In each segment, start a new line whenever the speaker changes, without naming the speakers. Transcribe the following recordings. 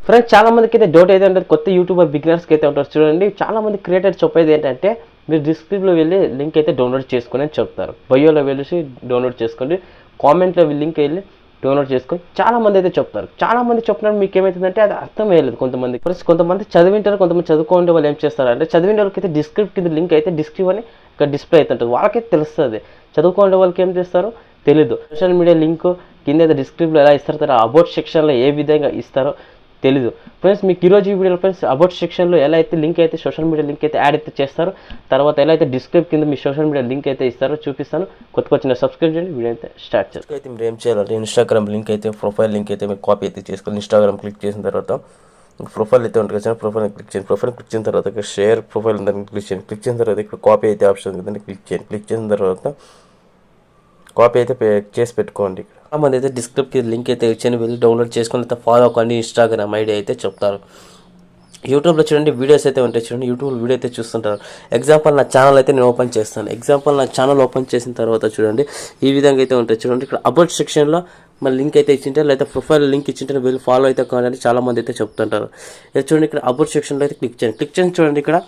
Friends చాలా మందికి అయితే డౌట్ అయితే ఉంటుంది, కొత్త యూట్యూబర్ బిగినర్స్కి అయితే ఉంటారు చూడండి. చాలా మంది క్రియేటర్స్ చెప్పేది ఏంటంటే మీరు డిస్క్రిప్షన్లో వెళ్ళి లింక్ అయితే డౌన్లోడ్ చేసుకుని అని చెప్తారు. బయోలో వెళ్ళి డౌన్లోడ్ చేసుకోండి, కామెంట్లో లింక్ వెళ్ళి డౌన్లోడ్ చేసుకొని చాలా మంది అయితే చెప్తారు. చాలా మంది చెప్పినప్పుడు మీకు ఏమవుతుందంటే అది అర్థం వేయలేదు. కొంతమంది చదివింటారు, కొంతమంది చదువుకోండి. వాళ్ళు ఏం చేస్తారు అంటే చదివిన వాళ్ళకి అయితే డిస్క్రిప్ట్ కింద లింక్ అయితే డిస్క్రిప్ అని ఇక్కడ డిస్ప్లే అవుతుంటుంది, వాళ్ళకైతే తెలుస్తుంది. చదువుకోండి వాళ్ళకి ఏం చేస్తారో తెలీదు. సోషల్ మీడియా లింక్ కింద అయితే డిస్క్రిప్ట్లో ఎలా ఇస్తారో, అబౌట్ సెక్షన్లో ఏ విధంగా ఇస్తారో తెలీదు. ఫ్రెండ్స్ మీకు ఈరోజు ఈ వీడియోలో ఫ్రెండ్స్ అబౌట్ సెక్షన్లో ఎలా అయితే లింక్ అయితే సోషల్ మీడియా లింక్ అయితే యాడ్ అయితే చేస్తారో, తర్వాత ఎలా అయితే డిస్క్రిప్ట్ కింద మీ సోషల్ మీడియా లింక్ అయితే ఇస్తారో చూపిస్తాను. కొత్త సబ్స్క్రైబ్ చేయండి, వీడియో అయితే స్టార్ట్ చేస్తాను. అయితే మీరు ఏం చేయాలంటే ఇన్స్టాగ్రామ్ లింక్ అయితే ప్రొఫైల్ లింక్ అయితే మీరు కాపీ అయితే చేసుకోవాలి. ఇన్స్టాగ్రామ్ క్లిక్ చేసిన తర్వాత ప్రొఫైల్ అయితే ఉంటుంది కదా, ప్రొఫైల్ క్లిక్ చేయండి. ప్రొఫైల్ క్లిక్ చేసిన తర్వాత ఇక్కడ షేర్ ప్రొఫైల్ ఉందని క్లిక్ చేయండి. క్లిక్ చేసిన తర్వాత ఇక్కడ కాపీ అయితే ఆప్షన్ ఉంది కదండి, క్లిక్ చేయండి. క్లిక్ చేసిన తర్వాత కాపీ అయితే చేసి పెట్టుకోండి. చాలామంది అయితే డిస్క్రిప్ట్కి లింక్ అయితే ఇచ్చాను, వెళ్ళి డౌన్లోడ్ చేసుకుని అయితే ఫాలో అవ్వండి. ఇన్స్టాగ్రామ్ ఐడి అయితే చెప్తారు. యూట్యూబ్లో చూడండి వీడియోస్ అయితే ఉంటాయి చూడండి, యూట్యూబ్లో వీడియో అయితే చూస్తుంటారు. ఎగ్జాంపుల్ నా ఛానల్ అయితే నేను ఓపెన్ చేస్తాను. నా ఛానల్ ఓపెన్ చేసిన తర్వాత చూడండి ఈ విధంగా అయితే ఉంటాయి చూడండి. ఇక్కడ అబౌట్ సెక్షన్లో మన లింక్ అయితే ఇచ్చింటారు, లేదా ప్రొఫైల్ లింక్ ఇచ్చింటారు, వీళ్ళు ఫాలో అయితే కావాలని చాలామంది అయితే చెప్తుంటారు. చూడండి ఇక్కడ అబౌట్ సెక్షన్లో అయితే క్లిక్ చేయండి. క్లిక్ చేసి చూడండి ఇక్కడ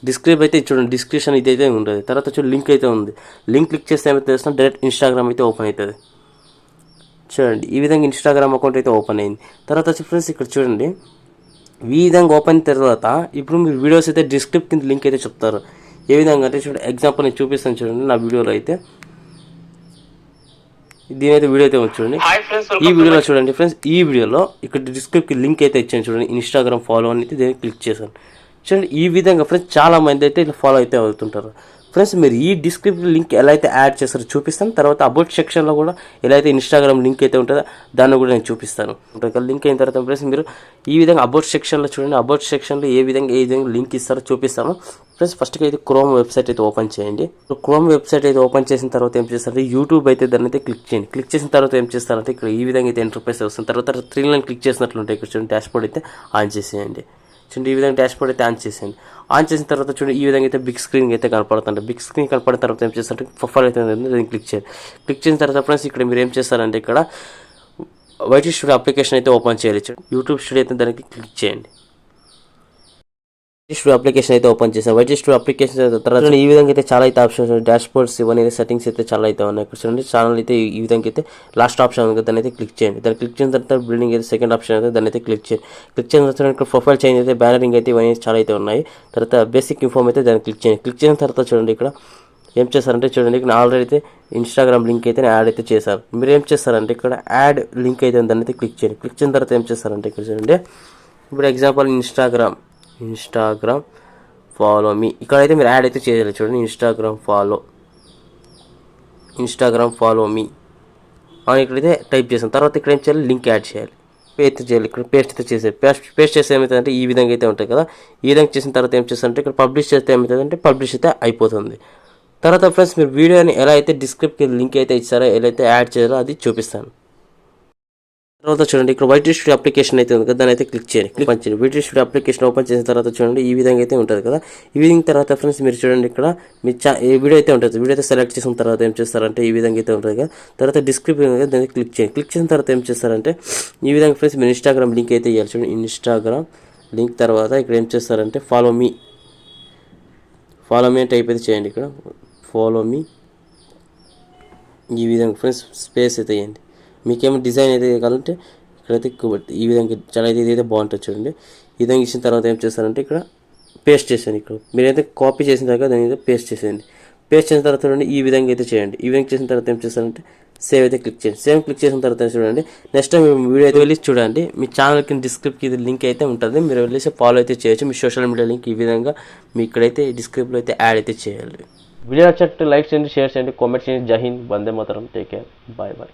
డిస్క్రిప్ట్ అయితే చూడండి, డిస్క్రిప్షన్ ఇది అయితే ఉంటుంది. తర్వాత చూడండి లింక్ అయితే ఉంది. లింక్ క్లిక్ చేస్తే ఏమైతే తెలుస్తుంది, డైరెక్ట్ ఇన్స్టాగ్రామ్ అయితే ఓపెన్ అవుతుంది. చూడండి ఈ విధంగా ఇన్స్టాగ్రామ్ అకౌంట్ అయితే ఓపెన్ అయింది. తర్వాత వచ్చి ఫ్రెండ్స్ ఇక్కడ చూడండి ఈ విధంగా ఓపెన్ అయిన తర్వాత ఇప్పుడు మీరు వీడియోస్ అయితే డిస్క్రిప్ట్ కింద లింక్ అయితే చెప్తారు. ఏ విధంగా అంటే చూడండి ఎగ్జాంపుల్ నేను చూపిస్తాను చూడండి. నా వీడియోలో అయితే దీని అయితే వీడియో అయితే చూడండి. ఈ వీడియోలో చూడండి ఫ్రెండ్స్, ఈ వీడియోలో ఇక్కడ డిస్క్రిప్ట్ లింక్ అయితే ఇచ్చాను చూడండి. ఇన్స్టాగ్రామ్ ఫాలో అని అయితే దీన్ని క్లిక్ చేశాను చూడండి. ఈ విధంగా ఫ్రెండ్స్ చాలా మంది అయితే ఇట్లా ఫాలో అయితే అవుతుంటారు. ఫ్రెండ్స్ మీరు ఈ డిస్క్రిప్షన్ లింక్ ఎలా అయితే యాడ్ చేస్తారో చూపిస్తాను. తర్వాత అబౌట్ సెక్షన్లో కూడా ఎలా అయితే ఇన్స్టాగ్రామ్ లింక్ అయితే ఉంటుందో దాన్ని కూడా నేను చూపిస్తాను. లింక్ అయిన తర్వాత ఫ్రెండ్స్ మీరు ఈ విధంగా అబౌట్ సెక్షన్లో చూడండి, అబౌట్ సెక్షన్లో ఏ విధంగా లింక్ ఇస్తారో చూపిస్తాను. ఫ్రెండ్స్ ఫస్ట్గా అయితే క్రోమ్ వెబ్సైట్ అయితే ఓపెన్ చేయండి. క్రోమ్ వెబ్సైట్ అయితే ఓపెన్ చేసిన తర్వాత ఏం చేస్తారంటే యూట్యూబ్ అయితే దాన్ని అయితే క్లిక్ చేయండి. క్లిక్ చేసిన తర్వాత ఏం చేస్తారంటే ఇక్కడ ఈ విధంగా అయితే ఇంటర్ఫేస్ వస్తుంది. తర్వాత 3 లైన్ క్లిక్ చేసినట్లుంటాయి. ఇక్కడ చూడండి డాష్బోర్డ్ అయితే ఆన్ చేసేయండి. చూడండి ఈ విధంగా డాష్బోర్డ్ అయితే ఆన్ చేసేయండి. ఆన్ చేసిన తర్వాత చూడండి ఈ విధంగా అయితే బిగ్ స్క్రీన్ అయితే కనపడుతుంది. బిగ్ స్క్రీన్ కనపడిన తర్వాత ఏం చేస్తారంటే ప్రొఫైల్ అయితే దాన్ని క్లిక్ చేయండి. క్లిక్ చేసిన తర్వాత ఫ్రెండ్స్ ఇక్కడ మీరు ఏం చేస్తారంటే ఇక్కడ వైట్ స్టూడియో అప్లికేషన్ అయితే ఓపెన్ చేయాలి. యూట్యూబ్ స్టూడియో అయితే దానికి క్లిక్ చేయండి. స్టూడియో అప్లికేషన్ అయితే ఓపెన్ చేసాం. వైట్ స్టూడియో అప్లికేషన్ తర్వాత ఈ విధంగా అయితే చాలా అయితే ఆప్షన్స్ డాష్బోర్డ్స్ ఇవన్నీ సెట్టింగ్స్ అయితే చాలా అయితే ఉన్నాయి. ఇక్కడ చూడండి ఛానల్ అయితే ఈ విధంగా అయితే లాస్ట్ ఆప్షన్ ఉంది, దాన్ని అయితే క్లిక్ చేయండి. దాన్ని క్లిక్ చేసిన తర్వాత బిల్డింగ్ అయితే సెకండ్ ఆప్షన్ అయితే దాన్ని అయితే క్లిక్ చేయండి. క్లిక్ చేసిన తర్వాత ఇక్కడ ప్రొఫైల్ చేంజ్ అయితే బ్యానరింగ్ అయితే ఇవన్నీ చాలా అయితే ఉన్నాయి. తర్వాత బేసిక్ ఇన్ఫార్మ్ అయితే దాన్ని క్లిక్ చేయండి. క్లిక్ చేసిన తర్వాత చూడండి ఇక్కడ ఏం చేస్తారంటే చూడండి ఇక్కడ ఆల్రెడీ అయితే ఇన్స్టాగ్రామ్ లింక్ అయితే యాడ్ అయితే చేశారు. మీరు ఏం చేస్తారంటే ఇక్కడ యాడ్ లింక్ అయితే దాన్ని అయితే క్లిక్ చేయండి. క్లిక్ చేసిన తర్వాత ఏం చేస్తారంటే ఇక్కడ చూడండి ఇప్పుడు ఎగ్జాంపుల్ ఇన్స్టాగ్రామ్ ఫాలో మీ ఇక్కడైతే మీరు యాడ్ అయితే చేయాలి. చూడండి ఇన్స్టాగ్రామ్ ఫాలో మీ అని ఇక్కడైతే టైప్ చేసాం. తర్వాత ఇక్కడ ఏం చేయాలి, లింక్ యాడ్ చేయాలి, పేస్ట్ చేయాలి. ఇక్కడ పేస్ట్ అయితే చేసేది. పేస్ట్ చేస్తే ఏమవుతుందంటే ఈ విధంగా అయితే ఉంటాయి కదా. ఈ విధంగా చేసిన తర్వాత ఏం చేస్తారంటే ఇక్కడ పబ్లిష్ చేస్తే ఏమవుతుందంటే పబ్లిష్ అయితే అయిపోతుంది. తర్వాత ఫ్రెండ్స్ మీరు వీడియోని ఎలా అయితే డిస్క్రిప్ట్కి లింక్ అయితే ఇచ్చారో, ఎలా అయితే యాడ్ చేయాలో అది చూపిస్తాను. తర్వాత చూడండి ఇక్కడ వైట్ స్టూడియో అప్లికేషన్ అయితే ఉంది కదా, దాన్ని అయితే క్లిక్ చేయండి. క్లిక్ చేయండి. వైట్ స్టూడియో అప్లికేషన్ ఓపెన్ చేసిన తర్వాత చూడండి ఈ విధంగా అయితే ఉంటుంది కదా. ఈ విధంగా తర్వాత ఫ్రెండ్స్ మీరు చూడండి ఇక్కడ మీ వీడియో అయితే ఉంటుంది. వీడియో అయితే సెలెక్ట్ చేసిన తర్వాత ఏం చేస్తారంటే ఈ విధంగా అయితే ఉంటుంది కదా. తర్వాత డిస్క్రిప్షన్ దాన్ని క్లిక్ చేయండి. క్లిక్ చేసిన తర్వాత ఏం చేస్తారంటే ఈ విధంగా ఫ్రెండ్స్ మీరు ఇన్స్టాగ్రామ్ లింక్ అయితే ఇవ్వాలి. చూడండి ఇన్స్టాగ్రామ్ లింక్ తర్వాత ఇక్కడ ఏం చేస్తారంటే ఫాలో మీ అని టైప్ అయితే చేయండి. ఇక్కడ ఫాలో మీ ఈ విధంగా ఫ్రెండ్స్ స్పేస్ అయితే వేయండి. మీకేమో డిజైన్ అయితే కావాలంటే ఇక్కడైతే ఈ విధంగా చాలా అయితే ఇదైతే బాగుంటుంది చూడండి. ఈ విధంగా ఇచ్చిన తర్వాత ఏం చేస్తారంటే ఇక్కడ పేస్ట్ చేసేయండి. ఇక్కడ మీరైతే కాపీ చేసిన తర్వాత దాని అయితే పేస్ట్ చేసేయండి. పేస్ట్ చేసిన తర్వాత చూడండి ఈ విధంగా అయితే చేయండి. ఈ విధంగా చేసిన తర్వాత ఏం చేస్తారంటే సేవ్ అయితే క్లిక్ చేయండి. సేవ్ క్లిక్ చేసిన తర్వాత చూడండి నెక్స్ట్ టైం వీడియో అయితే వెళ్ళి చూడండి. మీ ఛానల్కి డిస్క్రిప్ట్కి ఇది లింక్ అయితే ఉంటుంది, మీరు వెళ్ళేసి ఫాలో అయితే చేయొచ్చు. మీ సోషల్ మీడియా లింక్ ఈ విధంగా మీ ఇక్కడైతే డిస్క్రిప్ట్లో అయితే యాడ్ అయితే చేయాలి. వీడియో నచ్చినట్టు లైక్ చేయండి, షేర్ చేయండి, కామెంట్ చేయండి. జై Hind, Vande Mataram, take care, bye bye.